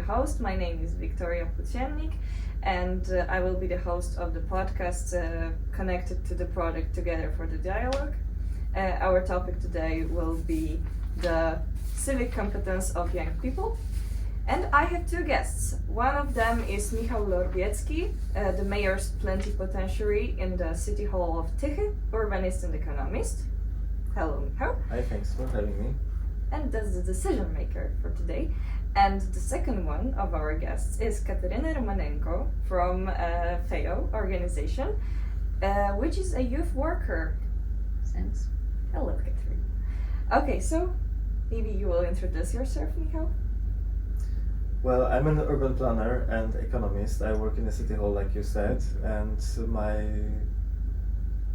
host. My name is Wiktoria Płuciennik, and I will be the host of the podcast connected to the project Together for the Dialogue. Our topic today will be the civic competence of young people. And I have two guests. One of them is Michał Lorbiecki, the mayor's plenipotentiary in the City Hall of Tychy, urbanist and economist. Hello, Michał. Hi, thanks for having me. And that's the decision maker for today. And the second one of our guests is Kateryna Romanenko from FEO organization, which is a youth worker. Thanks. Hello, Kateryna. Okay, so maybe you will introduce yourself, Michał. Well, I'm an urban planner and economist. I work in the city hall, like you said, and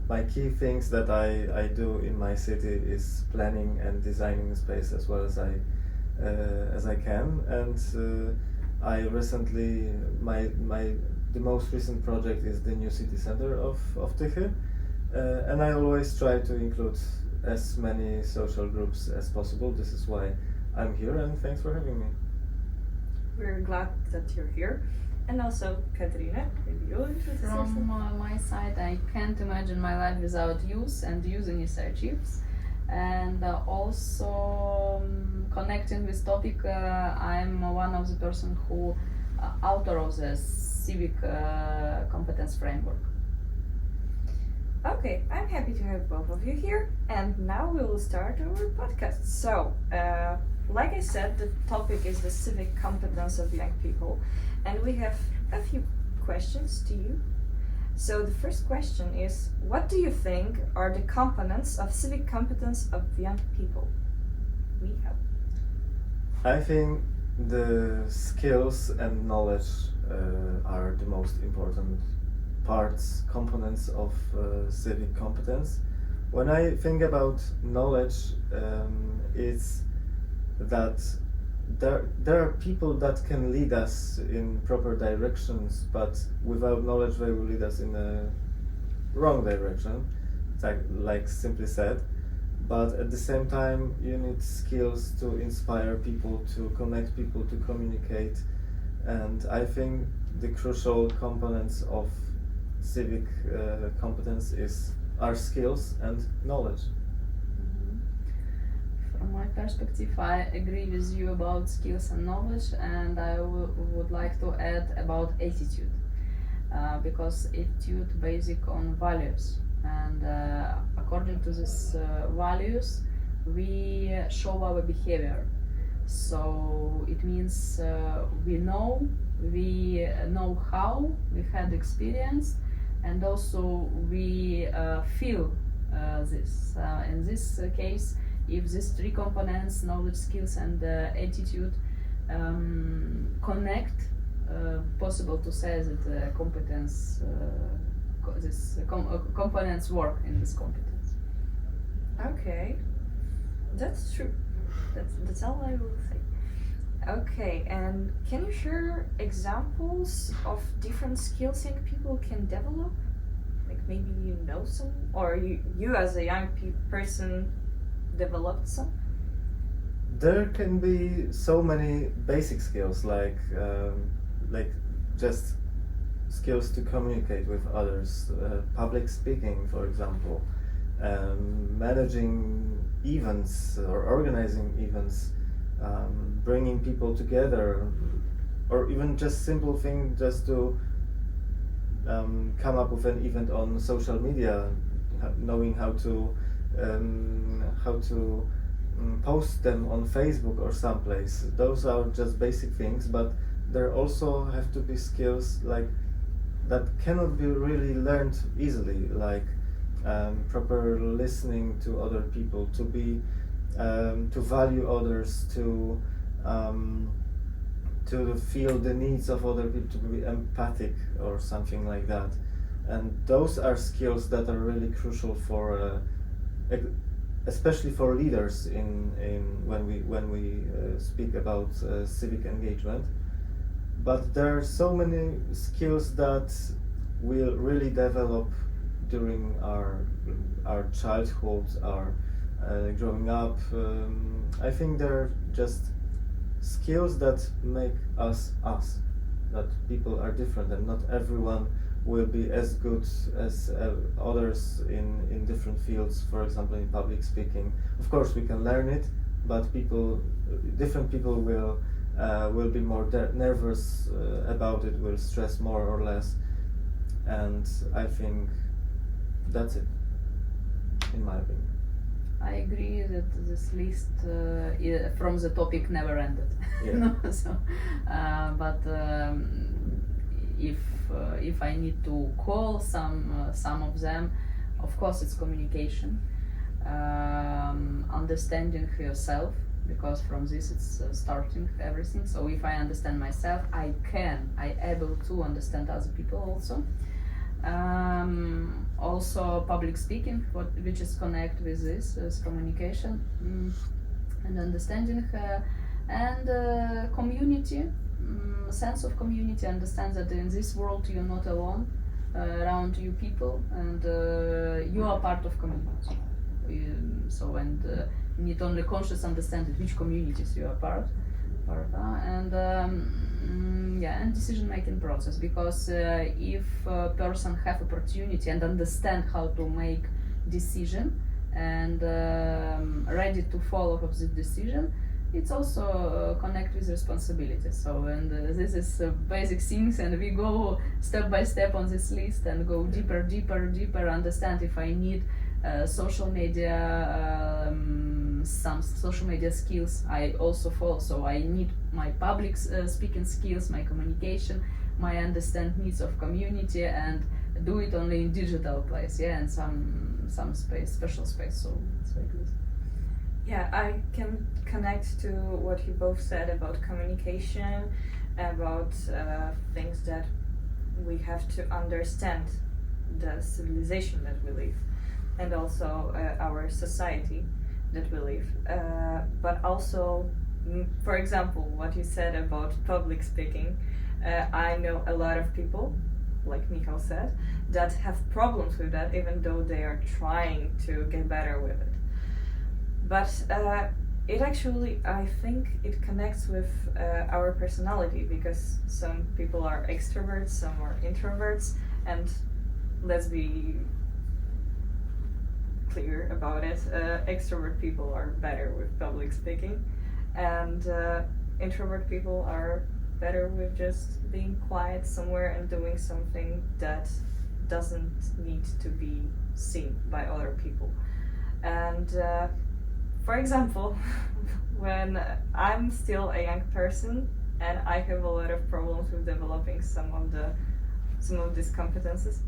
my key things that I do in my city is planning and designing the space as well as I can. And I recently the most recent project is the new city center of Tychy, and I always try to include as many social groups as possible. This is why I'm here, and thanks for having me. We're glad that you're here. And also, Kateryna, maybe you'll introduce yourself. From my side, I can't imagine my life without youth and youth initiatives. And also connecting with topic, I'm one of the person who author of the Civic competence framework. Okay, I'm happy to have both of you here. And now we will start our podcast. So, like I said, the topic is the civic competence of young people, and we have a few questions to you. So the first question is, what do you think are the components of civic competence of young people? Michał. I think the skills and knowledge are the most important components of civic competence. When I think about knowledge, it's that there are people that can lead us in proper directions, but without knowledge they will lead us in a wrong direction, like simply said. But at the same time, you need skills to inspire people, to connect people, to communicate. And I think the crucial components of civic competence are skills and knowledge. From my perspective, I agree with you about skills and knowledge, and I would like to add about attitude, because attitude basic on values, and according to these values, we show our behavior. So it means we know how, we had experience, and also we feel this. In this case, if these three components, knowledge, skills, and attitude, connect, possible to say that competence, components work in this competence. Okay, that's true. That's all I will say. Okay, and can you share examples of different skills young people can develop? Like maybe you know some, or you as a young person developed some? There can be so many basic skills, like just skills to communicate with others, public speaking, for example, managing events or organizing events, bringing people together, or even just simple thing, just to come up with an event on social media, knowing how to post them on Facebook or someplace. Those are just basic things, but there also have to be skills like that cannot be really learned easily, like proper listening to other people, to be to value others, to feel the needs of other people, to be empathic or something like that. And those are skills that are really crucial for especially for leaders when we speak about civic engagement. But there are so many skills that will really develop during our childhood, our growing up. I think they're just skills that make us us. That people are different and not everyone will be as good as others in different fields. For example, in public speaking, of course we can learn it, but different people will be more nervous about it, will stress more or less, and I think that's it, in my opinion. I agree that this list from the topic never ended. Yeah. No, so, but if I need to call some of them, of course it's communication, understanding yourself, because from this it's starting everything. So if I understand myself, I able to understand other people also. Also public speaking, which is connect with this is communication, and understanding, and community, sense of community, understand that in this world you're not alone, around you people, and you are part of community. Need only conscious understanding which communities you are part and and decision making process, because if a person have opportunity and understand how to make decision and ready to follow up this decision, it's also connect with responsibility. So this is basic things, and we go step by step on this list and go deeper, understand if I need social media, some social media skills I also follow. So I need my public speaking skills, my communication, my understand needs of community, and do it only in digital place, and some space, special space. So it's like this. Yeah, I can connect to what you both said about communication, about things that we have to understand the civilization that we live, and also our society that we live. But also, for example, what you said about public speaking, I know a lot of people, like Michał said, that have problems with that, even though they are trying to get better with it. But it actually, I think it connects with our personality, because some people are extroverts, some are introverts, and let's be clear about it, extrovert people are better with public speaking, and introvert people are better with just being quiet somewhere and doing something that doesn't need to be seen by other people. And for example, when I'm still a young person and I have a lot of problems with developing some of these competences.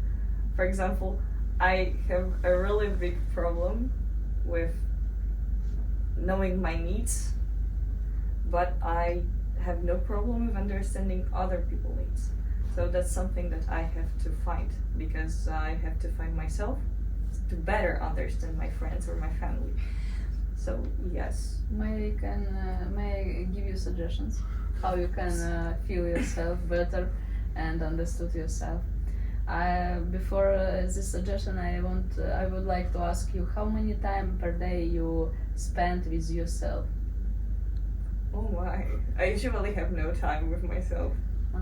For example, I have a really big problem with knowing my needs, but I have no problem with understanding other people's needs. So that's something that I have to find, because I have to find myself to better understand my friends or my family. So yes. May I give you suggestions how you can feel yourself better and understood yourself? Before this suggestion, I would like to ask you how many time per day you spend with yourself. Oh my! I usually have no time with myself.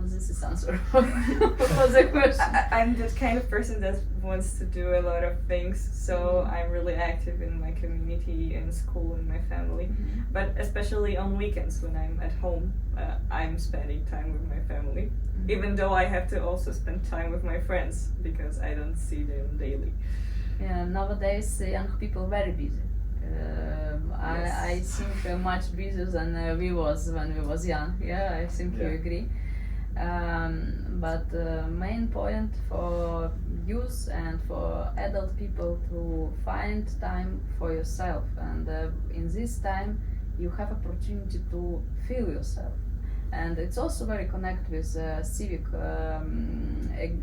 This is answer for the question. I'm that kind of person that wants to do a lot of things, so I'm really active in my community, in school, in my family. But especially on weekends when I'm at home, I'm spending time with my family. Even though I have to also spend time with my friends, because I don't see them daily. Yeah, nowadays young people very busy. Yes. I think much busier than we was when we was young. Yeah, I think you agree. But main point for youth and for adult people to find time for yourself, and in this time you have opportunity to feel yourself, and it's also very connected with civic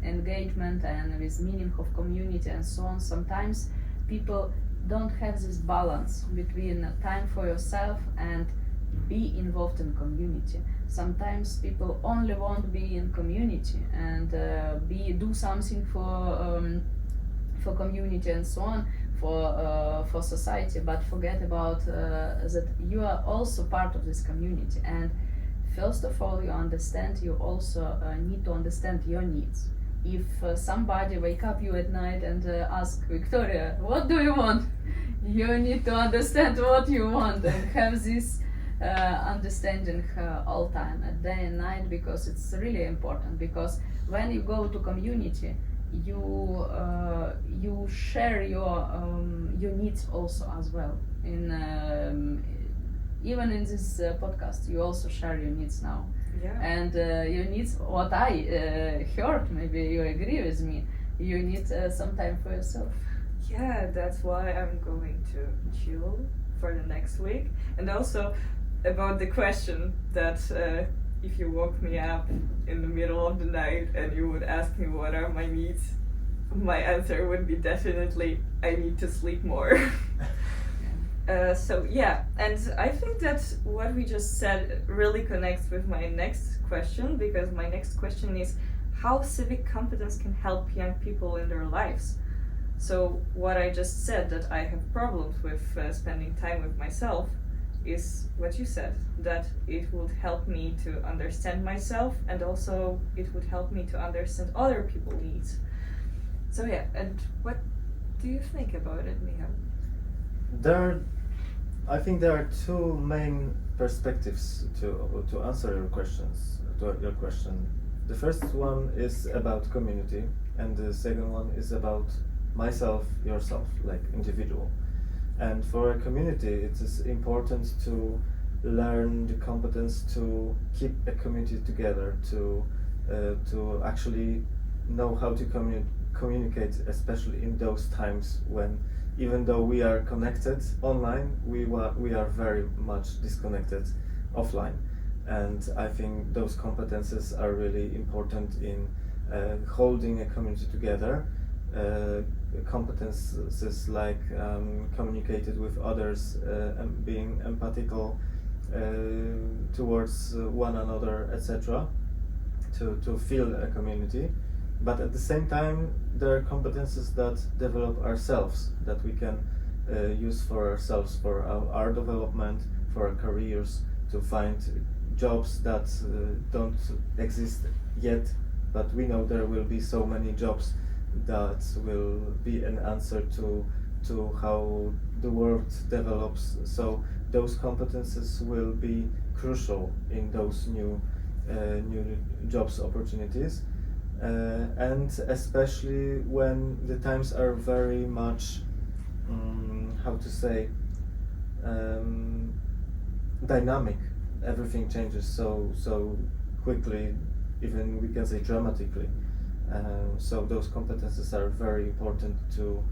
engagement and with meaning of community and so on. Sometimes people don't have this balance between time for yourself and be involved in community. Sometimes people only want to be in community and do something for community and so on. for society, but forget about that you are also part of this community. And first of all, you also need to understand your needs. If somebody wake up you at night and ask, Victoria, what do you want? You need to understand what you want and have this understanding all time, at day and night, because it's really important. Because when you go to community, you share your needs also as well. Even in this podcast, you also share your needs now. Yeah. And your needs, what I heard, maybe you agree with me, you need some time for yourself. Yeah, that's why I'm going to chill for the next week. And also about the question that if you woke me up in the middle of the night and you would ask me what are my needs, my answer would be definitely I need to sleep more. So yeah, and I think that what we just said really connects with my next question, because my next question is how civic competence can help young people in their lives. So what I just said, that I have problems with spending time with myself, is what you said, that it would help me to understand myself, and also it would help me to understand other people's needs. So yeah, and what do you think about it, Michał? I think there are two main perspectives to answer your questions. To your question, the first one is about community, and the second one is about myself, yourself, like individual. And for a community, it is important to learn the competence to keep a community together, to actually know how to communicate, especially in those times when, even though we are connected online, we are very much disconnected offline. And I think those competences are really important in holding a community together. Competences like communicated with others and being empathical towards one another, etc. to feel a community. But at the same time, there are competences that develop ourselves, that we can use for ourselves, for our development, for our careers, to find jobs that don't exist yet, but we know there will be so many jobs that will be an answer to how the world develops. So those competences will be crucial in those new jobs opportunities. And especially when the times are very much, dynamic. Everything changes so quickly, even we can say dramatically. So those competences are very important to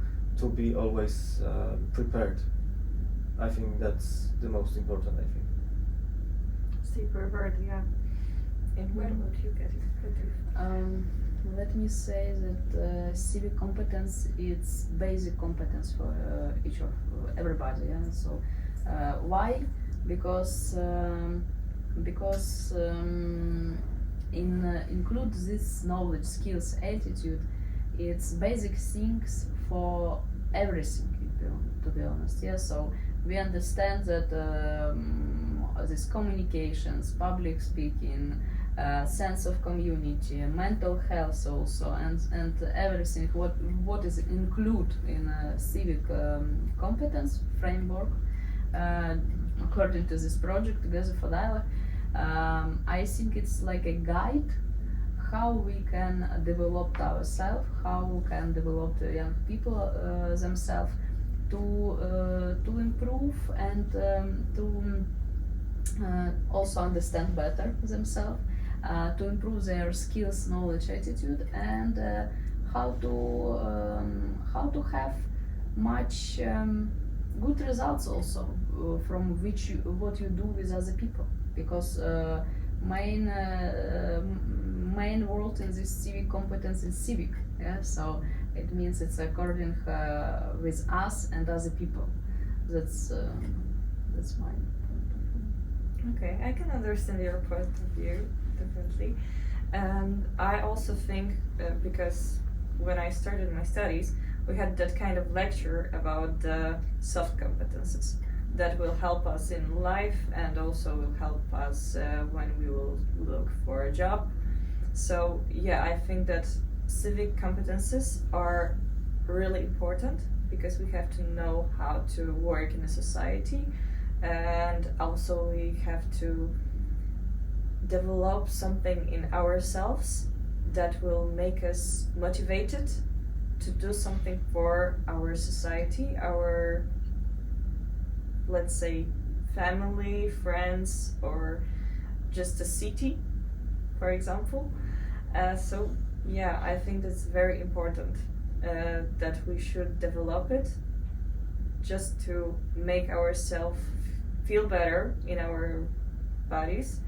be always prepared. I think that's the most important, I think. Stay prepared, yeah. And where would you get it? Let me say that civic competence is basic competence for everybody. Yeah? So why? Because include this knowledge, skills, attitude. It's basic things for everything. To be honest, yeah. So we understand that this communications, public speaking, sense of community, mental health also, and everything what is included in a civic competence framework according to this project Together for Dialogue. I think it's like a guide how we can develop ourselves, how we can develop the young people themselves to improve and to also understand better themselves, to improve their skills, knowledge, attitude, and how to have much good results also from what you do with other people, because main word in this civic competence is civic, yeah. So it means it's according with us and other people. That's my point of view. Okay, I can understand your point of view, definitely. And I also think, because when I started my studies, we had that kind of lecture about the soft competences that will help us in life and also will help us when we will look for a job. So yeah, I think that civic competences are really important because we have to know how to work in a society, and also we have to develop something in ourselves that will make us motivated to do something for our society, our, let's say, family, friends, or just a city, for example. So yeah, I think that's very important that we should develop it just to make ourselves feel better in our bodies,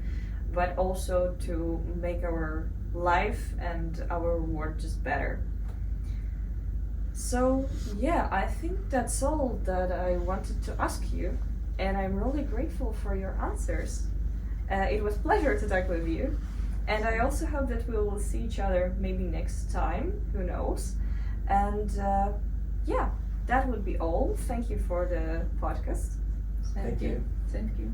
but also to make our life and our work just better. So yeah, I think that's all that I wanted to ask you, and I'm really grateful for your answers. It was a pleasure to talk with you, and I also hope that we will see each other maybe next time, who knows. And yeah, that would be all. Thank you for the podcast. Thank you. Thank you.